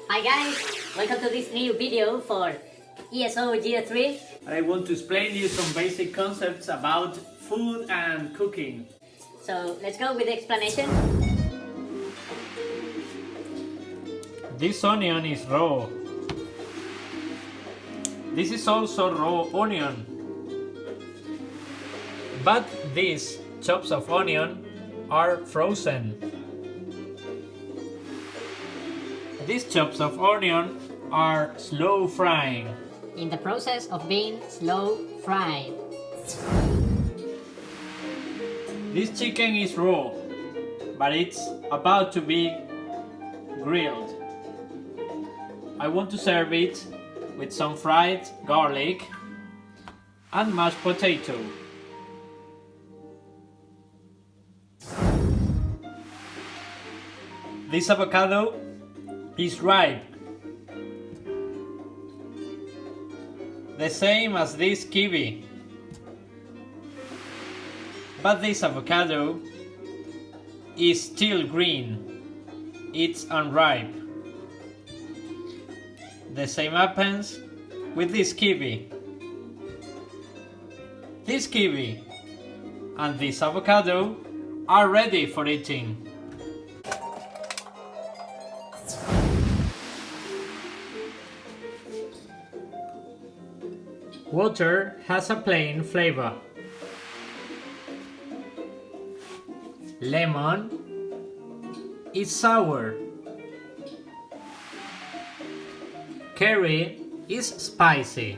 Hi guys, welcome to this new video for ESO Year 3. I want to explain you some basic concepts about food and cooking. So let's go with the explanation. This onion is raw. This is also raw onion. But these chops of onion are frozen. These chops of onion are slow frying. In the process of being slow fried. This chicken is raw, but it's about to be grilled. I want to serve it with some fried garlic and mashed potato. This avocado is ripe, the same as this kiwi. But this avocado is still green, it's unripe. The same happens with this kiwi. This kiwi and this avocado are ready for eating. Water has a plain flavor. Lemon is sour. Curry is spicy.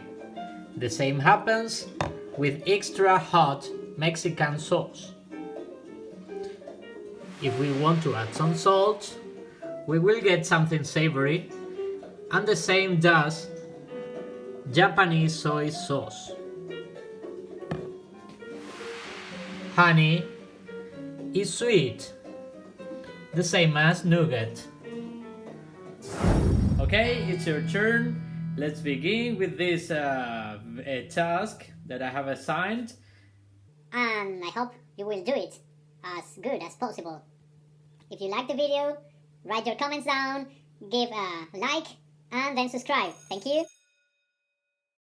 The same happens with extra hot Mexican sauce. If we want to add some salt, we will get something savory, and the same does Japanese soy sauce. Honey is sweet, the same as nougat. Okay, it's your turn. Let's begin with this task that I have assigned. And I hope you will do it as good as possible. If you like the video, write your comments down, give a like, and then subscribe. Thank you.